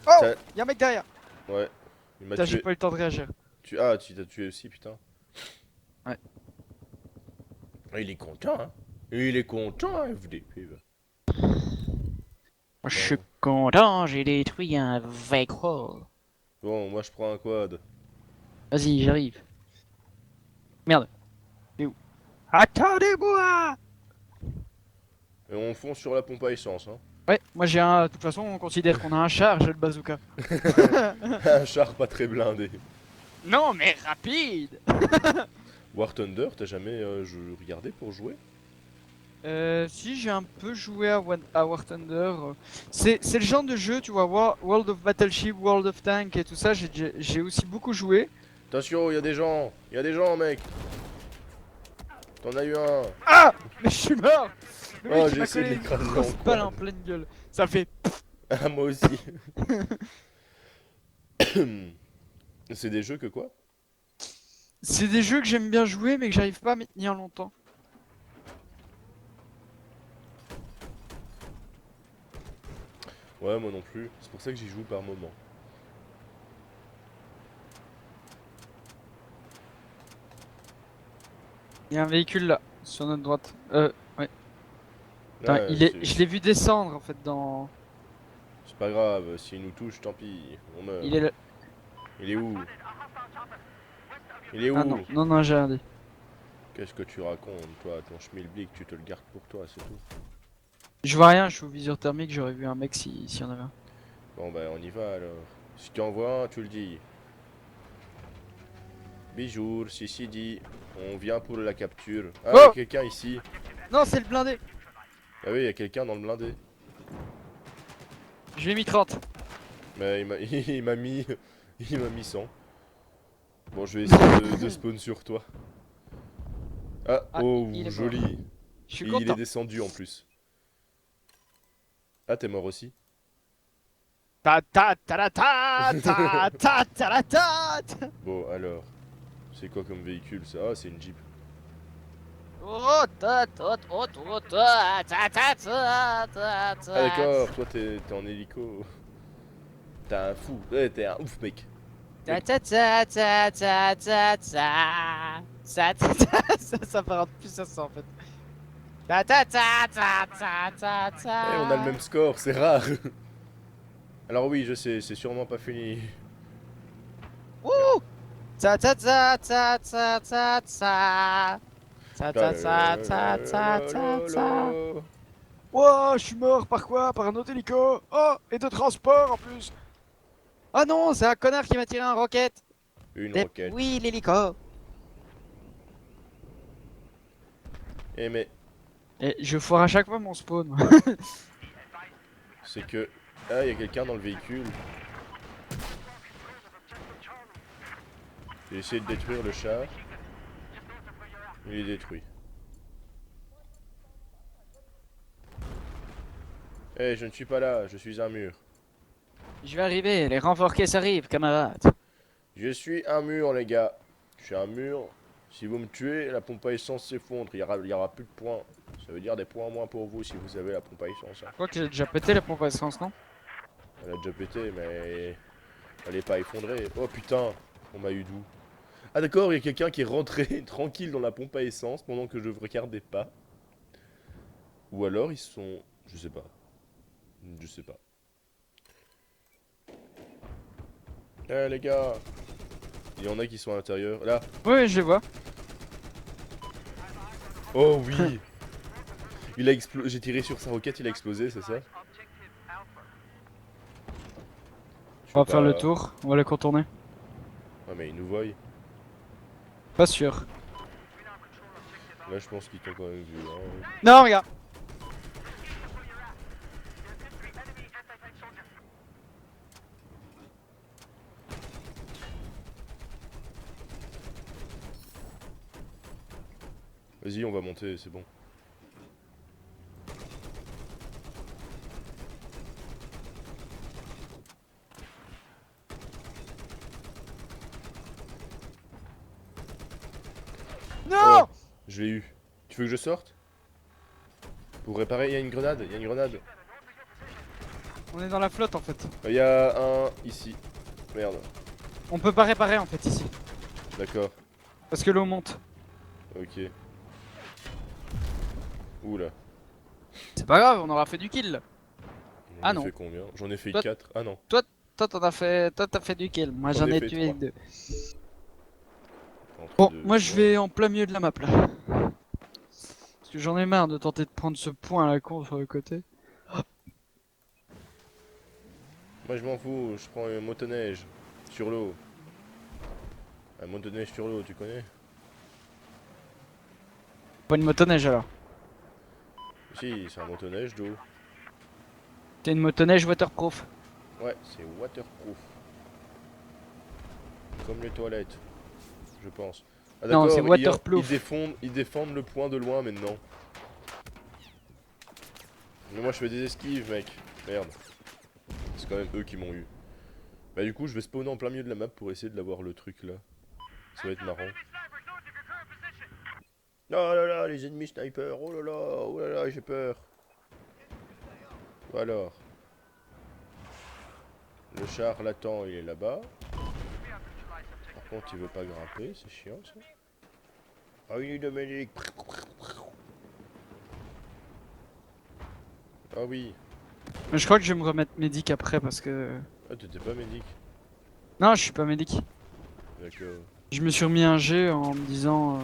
Oh, Ça... y'a un mec derrière. Ouais. Il m'a Putain, j'ai tué. pas eu le temps de réagir. Ah, tu t'as tué aussi, putain. Ouais. Ah, il est content, hein. Il est content, hein, FDP. Va. Moi, je suis Bon. content, j'ai détruit un véhicule. Bon, moi je prends un quad. Vas-y, j'arrive. Merde. Il est où? Attendez-moi! Et on fonce sur la pompe à essence, hein. Ouais, moi j'ai un. De toute façon, on considère qu'on a un char, j'ai le bazooka. Un char pas très blindé. Non, mais rapide! War Thunder, t'as jamais regardé pour jouer? Si j'ai un peu joué à War Thunder, c'est le genre de jeu, tu vois, World of Battleship, World of Tank et tout ça, j'ai aussi beaucoup joué. Attention, il y a des gens. Il y a des gens, mec. T'en as eu un. Ah! Mais je suis mort! Le Oh, mec il j'ai m'a essayé de collé une l'écraser en grosse balle en quad. pleine gueule. Ça fait. Ah, moi aussi. C'est des jeux que quoi? C'est des jeux que j'aime bien jouer, mais que j'arrive pas à m'y tenir longtemps. Ouais, moi non plus. C'est pour ça que j'y joue par moment. Il y a un véhicule là, sur notre droite. Ouais. Putain, Ouais, je l'ai vu descendre en fait dans. c'est pas grave. S'il nous touche, tant pis. On meurt. Il est là. Il est où? Il est Ah non, où? non, non, j'ai rien dit. Qu'est-ce que tu racontes, toi? Ton schmilblick, tu te le gardes pour toi, c'est tout. Je vois rien, je suis au viseur thermique, j'aurais vu un mec si y en avait un. Bon, bah, on y va alors. Si tu en vois un, tu le dis. Bijour, si dit. On vient pour la capture. Ah, il y a Oh! quelqu'un ici. Non, c'est le blindé! Ah oui, il y a quelqu'un dans le blindé. Je lui ai mis 30. Mais il m'a mis. Il m'a mis 100. Bon, je vais essayer de spawn sur toi. Ah, Ah, oh, il est mort. joli. Je suis Et il est content. descendu en plus. Ah, t'es mort aussi? Ta ta ta ta ta ta ta ta ta ta. Bon, alors. C'est quoi comme véhicule ça? Ah, c'est une Jeep. Oh, ta ta ta ta ta ta ta ta ta Ah, ta. d'accord, toi t'es en hélico. T'es un fou. Ouais, t'es un ouf, mec. Ta Mec, ta ta ta ta ta ta. Ça part de plus à ça en fait. Ta ta ta ta ta ta eh, on a le ta. même score, c'est rare. Alors oui, je sais, c'est sûrement pas fini. Wouh! Ta ta ta ta ta ta ta. Ta ta ta ta ta ta ta. Wow, je suis mort par quoi? Par un autre hélico? Oh, et de transport en plus! Oh non, c'est un connard qui m'a tiré un roquette! Une roquette. Oui, l'hélico! Eh mais, Et je foire à chaque fois mon spawn. c'est que... Ah, il y a quelqu'un dans le véhicule. J'ai essayé de détruire le char. Il est détruit. Eh, je ne suis pas là, je suis un mur. Je vais arriver, les renforts caisses arrivent, camarades. Je suis un mur, les gars. Je suis un mur. Si vous me tuez, la pompe à essence s'effondre. Il y aura plus de points. Ça veut dire des points en moins pour vous si vous avez la pompe à essence, hein. Je crois que j'ai déjà pété la pompe à essence, non? Elle a déjà pété, mais elle est pas effondrée. Oh putain, on m'a eu d'où? Ah d'accord, il y a quelqu'un qui est rentré tranquille dans la pompe à essence pendant que je ne regardais pas. Ou alors ils sont... Je sais pas. Je sais pas. Eh les gars, il y en a qui sont à l'intérieur. Là. Oui, je les vois. Oh oui. Il a explosé. J'ai tiré sur sa roquette, il a explosé, c'est ça? Je On peux va faire le pas... tour, on va les contourner. Ouais mais ils nous voient. Pas sûr. Là je pense qu'ils t'ont quand même vu, hein. Non, regarde! Vas-y, on va monter, c'est bon. Oh, Non! je l'ai eu. Tu veux que je sorte? Pour réparer, il y a une grenade, il y a une grenade. On est dans la flotte en fait. Il y a un ici. Merde. On peut pas réparer en fait ici. D'accord. Parce que l'eau monte. Ok. Oula. C'est pas grave, on aura fait du kill. J'en Ah ai non. fait combien? J'en ai fait Toi- 4. Ah non. Toi t'en as fait. Toi t'as fait du kill. Moi J'en j'en ai ai fait tué 3. 2. Entre Bon, deux, moi je ouais. vais en plein milieu de la map là. Parce que j'en ai marre de tenter de prendre ce point à la con sur le côté. Moi je m'en fous, je prends un motoneige. Sur l'eau. Un motoneige sur l'eau, tu connais? Pas une motoneige alors. Si, c'est un motoneige d'eau. T'es une motoneige waterproof. Ouais, c'est waterproof. Comme les toilettes, je pense. Ah Non, c'est d'accord, ils waterproof. ils défendent le point de loin maintenant. Mais moi je fais des esquives, mec. Merde. C'est quand même eux qui m'ont eu. Bah du coup je vais spawner en plein milieu de la map pour essayer de l'avoir le truc là. Ça va être marrant. Oh là là, les ennemis snipers, oh là là, j'ai peur. Ou alors. Le charlatan il est là-bas. Par contre il veut pas grimper, c'est chiant ça. Ah oui Dominique. Ah oui. Mais je crois que je vais me remettre médic après parce que. Ah t'étais pas médic. Non, je suis pas médic. D'accord. Je me suis remis un G en me disant.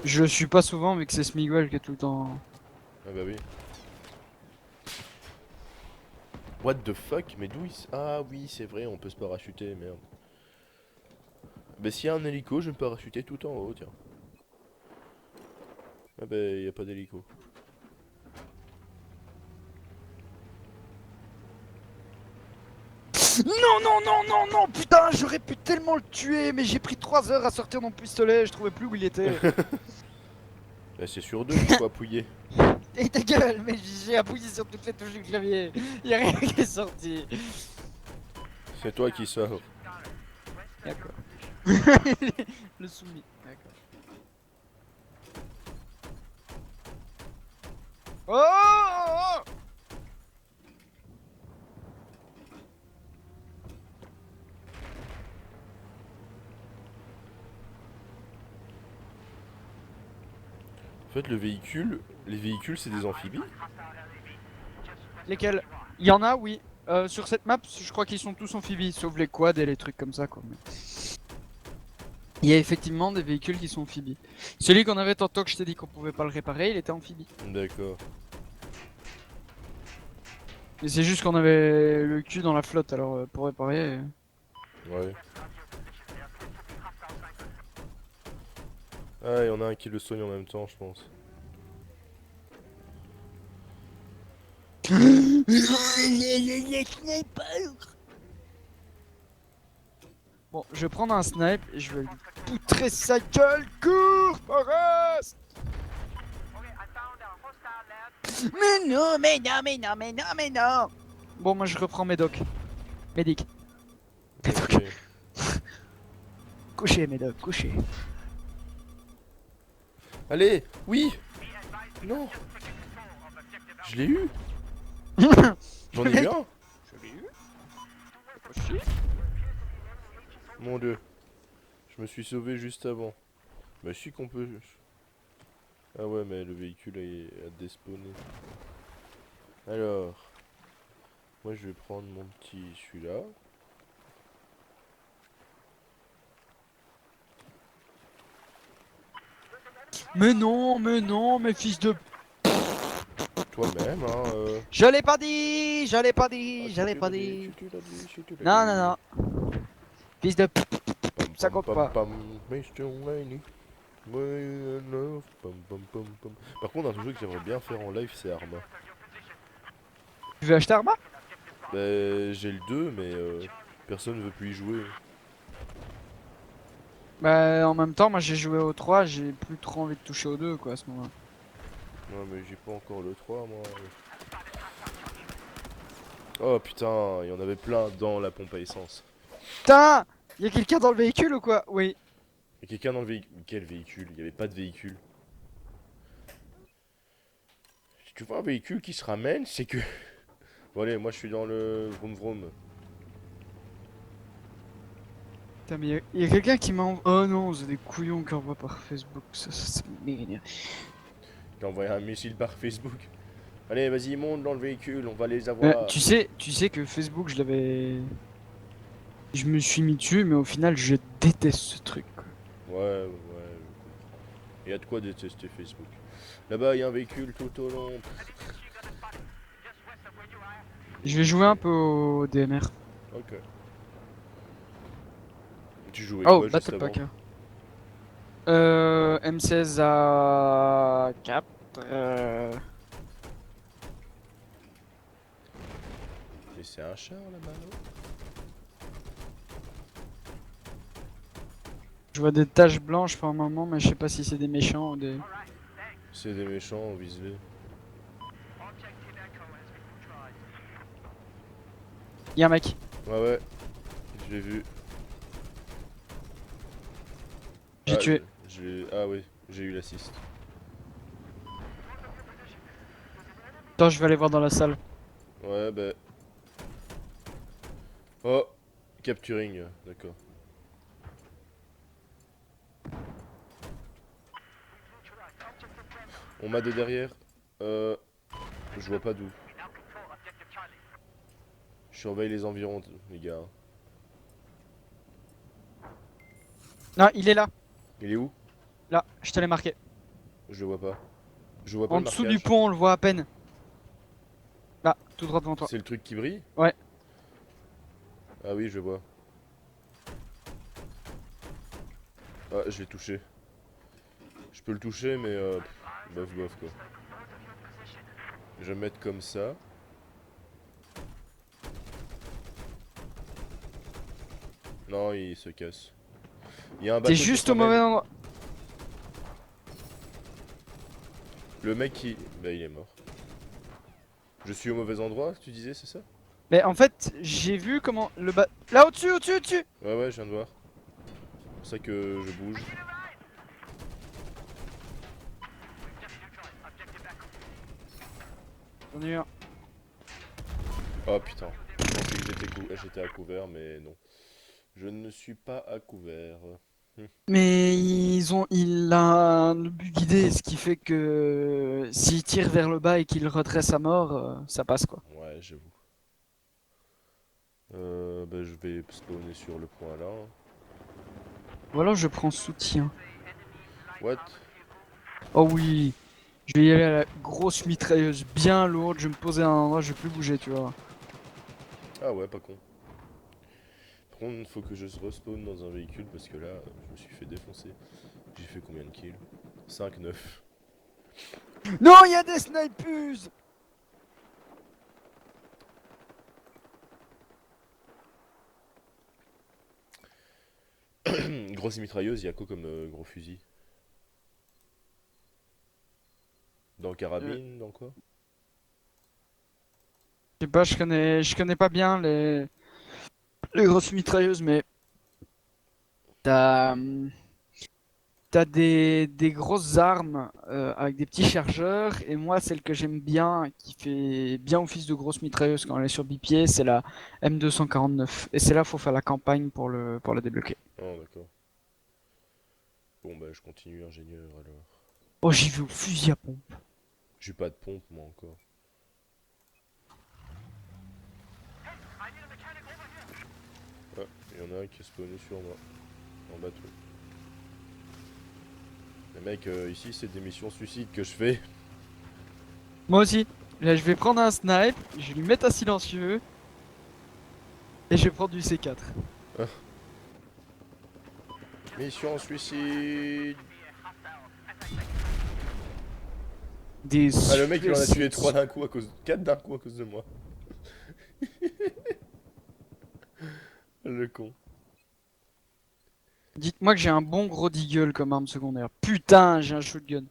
Je le suis pas souvent vu que c'est Smiguel qui est tout le temps. Ah bah oui. What the fuck? Mais d'où il... Ah oui, c'est vrai, on peut se parachuter, merde. Bah s'il y a un hélico, je vais me parachuter tout en haut, tiens. Ah bah y a pas d'hélico. Non, non, non, non, non, putain, j'aurais pu tellement le tuer, mais j'ai pris 3 heures à sortir mon pistolet, je trouvais plus où il était. Bah c'est sur deux qu'il faut appuyer. Et ta gueule, mais j'ai appuyé sur toutes les touches du clavier, y'a rien qui est sorti. C'est toi qui sors. D'accord. Le soumis, d'accord. Oh, oh, oh. En fait, le véhicule... Les véhicules, c'est des amphibies? Lesquels? Il y en a, oui. Sur cette map, je crois qu'ils sont tous amphibies, sauf les quads et les trucs comme ça, quoi. Mais... il y a effectivement des véhicules qui sont amphibies. Celui qu'on avait tantôt que je t'ai dit qu'on pouvait pas le réparer, il était amphibie. D'accord. Et c'est juste qu'on avait le cul dans la flotte, alors pour réparer... Ouais. Ah, y en a un qui le soigne en même temps, je pense. Bon, je vais prendre un snipe et je vais lui poutrer sa gueule. Cours, Forrest! Mais non, mais non, mais non, mais non, mais non! Bon, moi je reprends mes docs. Médic. Médoc. Ok. Couchez, Médoc, couchez. Allez, oui. Non. Je l'ai eu. J'en ai eu un. Je l'ai eu. Pas chier. Mon dieu. Je me suis sauvé juste avant. Bah je suis qu'on peut... Ah ouais mais le véhicule a despawné. Alors... Moi je vais prendre mon petit celui-là. Mais non, mes fils de... Toi-même hein Je l'ai pas dit, je l'ai pas dit, je l'ai pas dit. Non, non, non. Fils de... ça compte pas. Par contre un jeu que j'aimerais bien faire en live c'est Arma. Tu veux acheter Arma? Bah j'ai le 2 mais personne ne veut plus y jouer. Bah en même temps, moi j'ai joué au 3, j'ai plus trop envie de toucher au 2 quoi à ce moment-là. Non mais j'ai pas encore le 3 moi. Oh putain, il y en avait plein dans la pompe à essence. Putain! Y'a quelqu'un dans le véhicule ou quoi? Oui. Y'a quelqu'un dans le véhicule. Quel véhicule? Il y avait pas de véhicule. Si tu vois un véhicule qui se ramène, c'est que Bon allez, moi je suis dans le vroom vroom. Putain, mais y a quelqu'un qui m'a Oh non, c'est des couillons qui envoient par Facebook. Ça m'énerve. J'ai envoyé un missile par Facebook. Allez, vas-y, monte dans le véhicule, on va les avoir. Tu sais que Facebook, je me suis mis dessus, mais au final, je déteste ce truc, quoi. Ouais, je comprends. Il y a de quoi détester Facebook. Là-bas, il y a un véhicule tout au long. Je vais jouer un peu au DMR. Ok. Tu jouais Oh, quoi juste Battle avant? Pack. M16 à 4. Mais c'est un char là-bas, non? Je vois des taches blanches par moment, mais je sais pas si c'est des méchants ou des. C'est des méchants, vise-les. Y'a un mec. Ouais, ouais, je l'ai vu. J'ai Ah, tué. ah oui, j'ai eu l'assist. Attends, je vais aller voir dans la salle. Ouais, bah. Oh, capturing, d'accord. On m'a de derrière. Je vois pas d'où. Je surveille les environs, les gars. Non, il est là. Il est où? Là, je te l'ai marqué. Je le vois pas. Je vois pas En le dessous du marquage. pont, on le voit à peine. Là, tout droit devant toi. C'est le truc qui brille? Ouais. Ah oui, je vois. Ah, je l'ai touché. Je peux le toucher, mais bof bof quoi. Je vais me mettre comme ça. Non, il se casse. Il y a un T'es bateau qui se juste au mauvais ramène. endroit. Le mec qui... Bah il est mort. Je suis au mauvais endroit, tu disais, c'est ça? Mais en fait, j'ai vu comment le bas. Là, au-dessus, au-dessus, au-dessus. Ouais ouais, je viens de voir. C'est pour ça que je bouge. J'en ai eu un. Oh putain. Je pensais que j'étais à couvert, mais non. Je ne suis pas à couvert. Mais il a un but guidé, ce qui fait que s'il tire vers le bas et qu'il redresse à mort, ça passe quoi. Ouais, j'avoue. Bah je vais spawner sur le point là. Ou alors je prends soutien. What? Oh oui, je vais y aller à la grosse mitrailleuse bien lourde, je vais me poser à un endroit, je vais plus bouger, tu vois. Ah ouais, pas con. Par contre, il faut que je respawn dans un véhicule parce que là, je me suis fait défoncer. J'ai fait combien de kills? 5-9. Non, il y a des snipers. Grosse mitrailleuse, il y a quoi comme gros fusil? Dans carabine, dans quoi? Je sais pas, je connais pas bien les grosses mitrailleuses, mais t'as t'as des grosses armes avec des petits chargeurs, et moi, celle que j'aime bien, qui fait bien office de grosse mitrailleuse quand elle est sur bipied, c'est la M249. Et c'est là, faut faire la campagne pour la débloquer. Oh, d'accord. Bon, bah, je continue ingénieur alors. Oh, j'y vais au fusil à pompe. J'ai pas de pompe, moi encore. Ah, il y en a un qui est spawné sur moi. En bateau. Les mecs, ici, c'est des missions suicides que je fais. Moi aussi. Là, je vais prendre un snipe, je vais lui mettre un silencieux, et je vais prendre du C4. Mission suicide. Des Ah, le mec, il en a tué suicides. 3 d'un coup à cause... 4 d'un coup à cause de moi. Le con. Dites-moi que j'ai un bon gros deagle comme arme secondaire. Putain, j'ai un shotgun.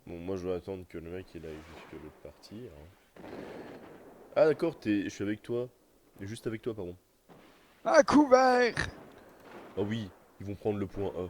Bon, moi, je vais attendre que le mec, il aille jusque l'autre partie. Hein. Ah, d'accord, je suis avec toi. Juste avec toi, pardon. À couvert. Ah oui, ils vont prendre le point A.